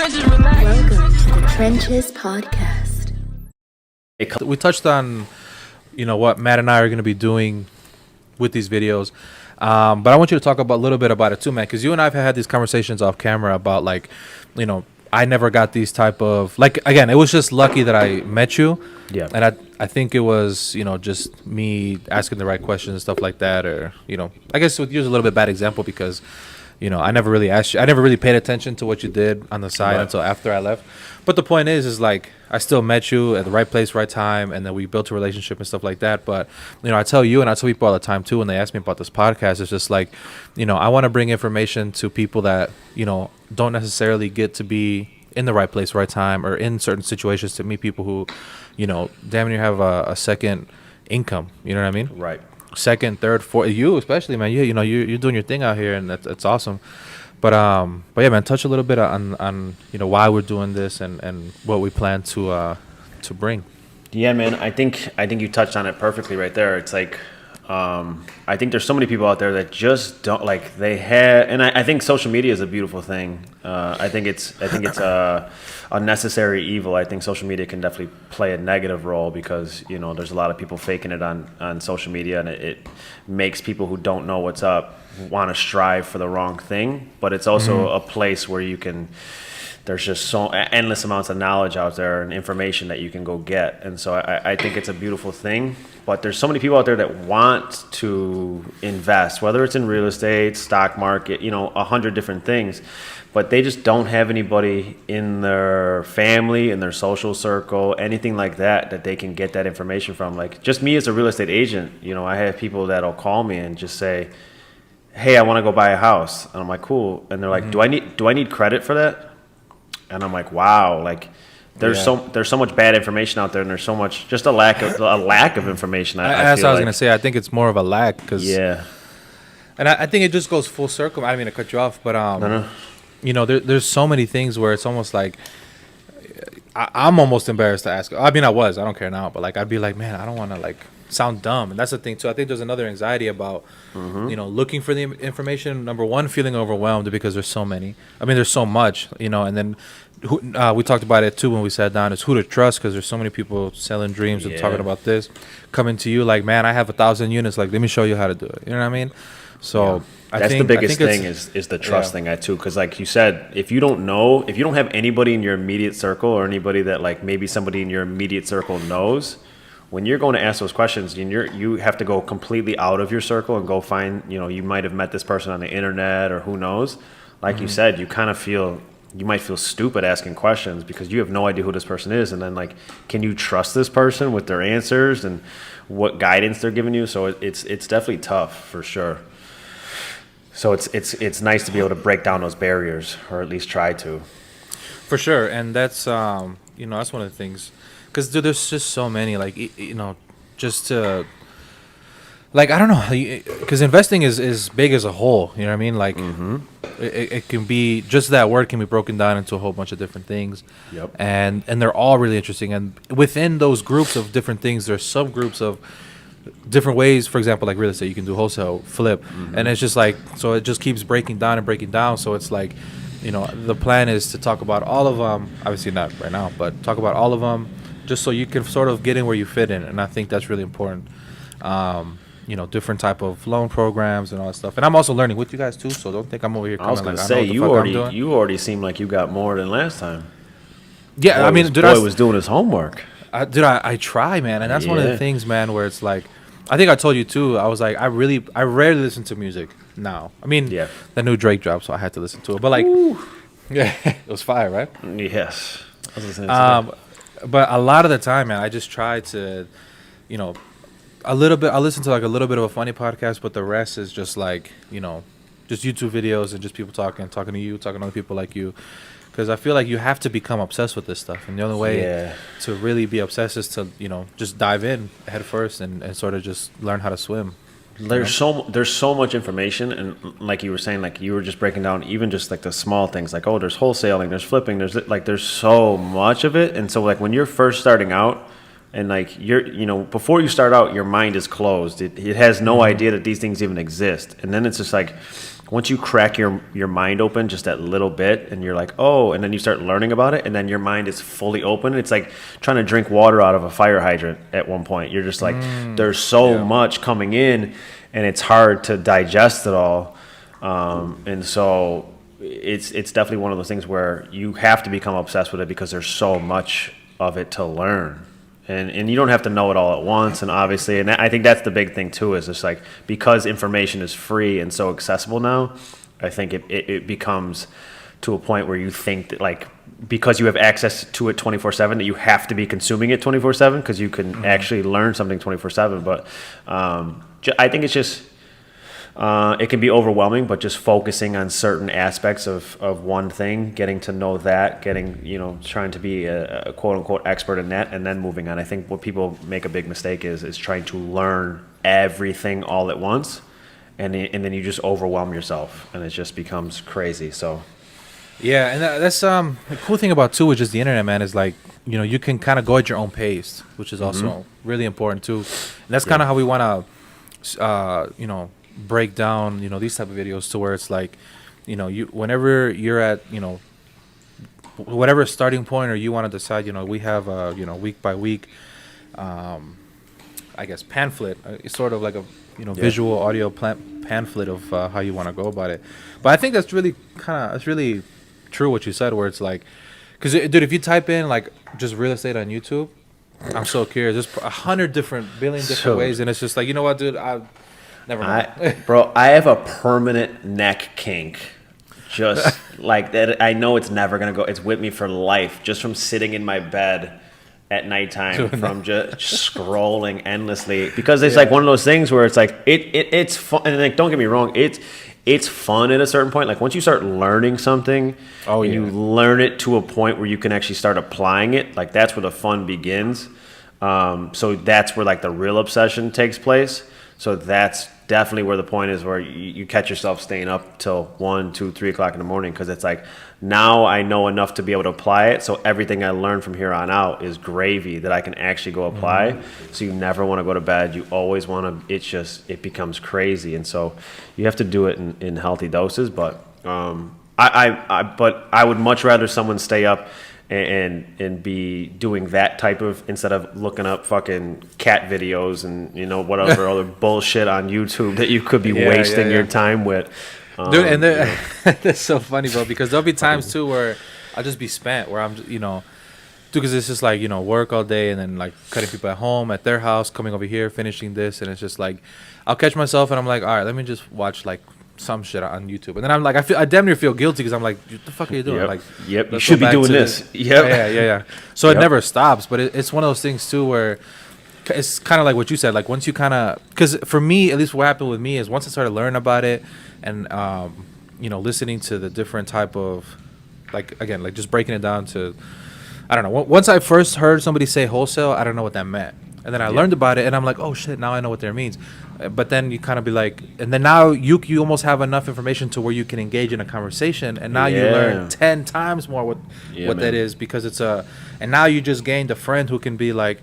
Welcome to the Trenches Podcast. We touched on, what Matt and I are going to be doing with these videos. But I want you to talk about a little bit about it too, man, because you and I have had these conversations off camera about I never got these type of, again, it was just lucky that I met you. Yeah. And I think it was, just me asking the right questions and stuff like that. Or, I guess with you is a little bit bad example because, I never really asked you. I never really paid attention to what you did on the side until after I left. But the point is I still met you at the right place, right time, and then we built a relationship and stuff like that. But, I tell you and I tell people all the time, too, when they ask me about this podcast, it's just I want to bring information to people that, don't necessarily get to be in the right place, right time, or in certain situations to meet people who, damn near have a second income. You know what I mean? Right. Second, third, fourth. You especially, man. You're doing your thing out here, and that's awesome. But yeah, man. Touch a little bit on why we're doing this and what we plan to bring. Yeah, man. I think you touched on it perfectly right there. It's I think there's so many people out there that just don't and I think social media is a beautiful thing. I think it's a necessary evil. I think social media can definitely play a negative role because there's a lot of people faking it on social media, and it makes people who don't know what's up want to strive for the wrong thing. But it's also a place where there's just so endless amounts of knowledge out there and information that you can go get. And so I think it's a beautiful thing. But there's so many people out there that want to invest, whether it's in real estate, stock market, 100 different things. But they just don't have anybody in their family, in their social circle, anything like that they can get that information from. Like just me as a real estate agent, I have people that'll call me and just say, hey, I want to go buy a house. And I'm like, cool. And they're like, do I need credit for that? And I'm like, wow, there's so much bad information out there, and there's so much just a lack of information. That's what I was gonna say. I think it's more of a lack because and I think it just goes full circle. I didn't mean to cut you off, but No. there's so many things where it's almost like I'm almost embarrassed to ask. I mean, I don't care now, but I'd be like, man, I don't want to sound dumb, and that's the thing too. I think there's another anxiety about looking for the information. Number one, feeling overwhelmed because there's so many. I mean, there's so much, and then we talked about it too when we sat down. Is who to trust because there's so many people selling dreams and talking about this, coming to you like, man, I have 1,000 units. Let me show you how to do it. You know what I mean? So that's the biggest thing is the trust thing too. Because like you said, if you don't have anybody in your immediate circle or anybody that maybe somebody in your immediate circle knows. When you're going to ask those questions, you have to go completely out of your circle and go find, you might have met this person on the internet or who knows. Like you said, you might feel stupid asking questions because you have no idea who this person is. And then can you trust this person with their answers and what guidance they're giving you? So it's definitely tough for sure. So it's nice to be able to break down those barriers, or at least try to. For sure. And that's, that's one of the things. Because there's just so many, just to, I don't know, because investing is big as a whole, you know what I mean? It can be, just that word can be broken down into a whole bunch of different things. Yep. And they're all really interesting. And within those groups of different things, there's subgroups of different ways. For example, like real estate, you can do wholesale, flip. And it's just so it just keeps breaking down and breaking down. So it's the plan is to talk about all of them, obviously not right now, but talk about all of them. Just so you can sort of get in where you fit in, and I think that's really important. Different type of loan programs and all that stuff. And I'm also learning with you guys too, so don't think I'm over here. I was gonna say you already seem like you got more than last time. Yeah, Boy was doing his homework. I try, man, and that's one of the things, man, where it's I think I told you too. I was I rarely listen to music now. I mean, the new Drake dropped, so I had to listen to it. But yeah, it was fire, right? Yes. I was listening but a lot of the time, man, I just try to, a little bit. I listen to a little bit of a funny podcast, but the rest is just just YouTube videos and just people talking to you, talking to other people like you. Because I feel like you have to become obsessed with this stuff, and the only way to really be obsessed is to just dive in head first and sort of just learn how to swim. There's so much information, and like you were saying, you were just breaking down even just the small things, there's wholesaling, there's flipping, there's so much of it. And so when you're first starting out, and you're before you start out, your mind is closed. It has no idea that these things even exist. And then it's just once you crack your mind open just that little bit, and you're like, oh, and then you start learning about it, and then your mind is fully open. It's like trying to drink water out of a fire hydrant at one point. You're just like, there's so much coming in, and it's hard to digest it all. And so it's definitely one of those things where you have to become obsessed with it because there's so much of it to learn. And you don't have to know it all at once, and obviously, and I think that's the big thing too, is just like, because information is free and so accessible now, I think it becomes to a point where you think that, like, because you have access to it 24/7, that you have to be consuming it 24/7 because you can actually learn something 24/7. But I think it's just, it can be overwhelming, but just focusing on certain aspects of one thing, getting to know that, trying to be a quote unquote expert in that, and then moving on. I think what people make a big mistake is trying to learn everything all at once, and then you just overwhelm yourself, and it just becomes crazy. So yeah, and that's the cool thing about too, which is the internet, man, is like, you can kind of go at your own pace, which is also really important too. And that's kind of how we want to break down these type of videos, to where it's like, you whenever you're at whatever starting point, or you want to decide, we have week by week I guess pamphlet. It's sort of like a visual audio pamphlet of how you want to go about it. But I think that's really true what you said, where it's like, because dude, if you type in like just real estate on YouTube, I'm so curious, there's 100 billion different ways, and it's just like, you know what, dude, never mind. Bro, I have a permanent neck kink. Just like that. I know it's never going to go. It's with me for life, just from sitting in my bed at nighttime, from just scrolling endlessly. Because it's like one of those things where it's like, it's fun. And like, don't get me wrong, it's fun at a certain point. Like once you start learning something, you learn it to a point where you can actually start applying it. Like that's where the fun begins. So that's where like the real obsession takes place. So that's definitely where the point is, where you catch yourself staying up till 1, 2, 3 o'clock in the morning, because it's like, now I know enough to be able to apply it. So everything I learn from here on out is gravy that I can actually go apply. So you never want to go to bed. You always want to. It becomes crazy, and so you have to do it in healthy doses. But I would much rather someone stay up and be doing that type of, instead of looking up fucking cat videos and whatever other bullshit on YouTube that you could be wasting your time with. Dude, and that's so funny, bro, because there'll be times too where I'll just be spent, where I'm because it's just like, work all day, and then like cutting people at home, at their house, coming over here, finishing this, and it's just like, I'll catch myself and I'm like, all right, let me just watch like some shit on YouTube, and then I'm like, I damn near feel guilty, because I'm like, what the fuck are you doing? Like, you should be doing this. Yeah. So it never stops, but it's one of those things too where it's kind of like what you said, like once you kind of, because for me, at least what happened with me is, once I started learning about it, and listening to the different type of, like, again, like just breaking it down to, I don't know, once I first heard somebody say wholesale, I don't know what that meant. And then I learned about it, and I'm like, oh shit, now I know what that means. But then you kind of be like, and then now you almost have enough information to where you can engage in a conversation, and now you learn 10 times more what that is, because it's and now you just gained a friend who can be like,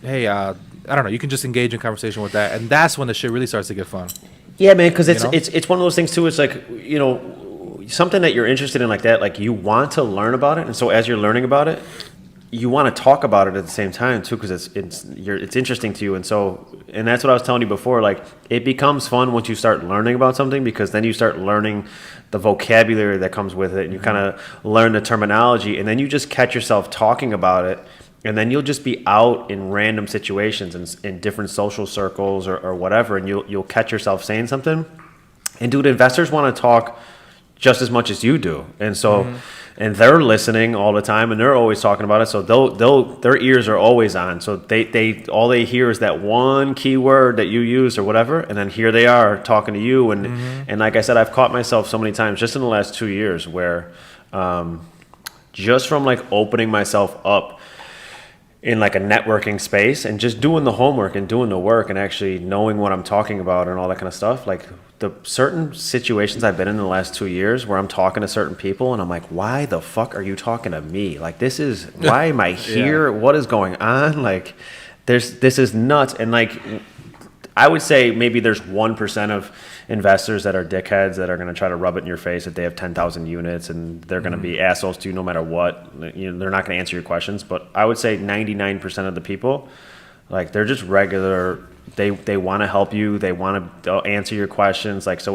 hey, I don't know, you can just engage in conversation with that, and that's when the shit really starts to get fun. Yeah, man, because it's one of those things too. It's like, something that you're interested in like that, like you want to learn about it, and so as you're learning about it, you want to talk about it at the same time too, because it's interesting to you, and that's what I was telling you before. Like, it becomes fun once you start learning about something, because then you start learning the vocabulary that comes with it, and you kind of learn the terminology, and then you just catch yourself talking about it, and then you'll just be out in random situations and in different social circles or whatever, and you'll catch yourself saying something. And dude, investors want to talk just as much as you do, and so. And they're listening all the time, and they're always talking about it. So their ears are always on. So they all they hear is that one keyword that you use or whatever, and then here they are talking to you. And like I said, I've caught myself so many times just in the last 2 years where, just from like opening myself up in like a networking space and just doing the homework and doing the work and actually knowing what I'm talking about and all that kind of stuff, like the certain situations I've been in the last 2 years where I'm talking to certain people and I'm like, why the fuck are you talking to me? Like, why am I here? What is going on? Like, this is nuts. And like, I would say maybe there's 1% of investors that are dickheads that are going to try to rub it in your face that they have 10,000 units and they're going to be assholes to you no matter what. You know, they're not going to answer your questions. But I would say 99% of the people, like, they're just regular. They want to help you. They want to answer your questions. Like, so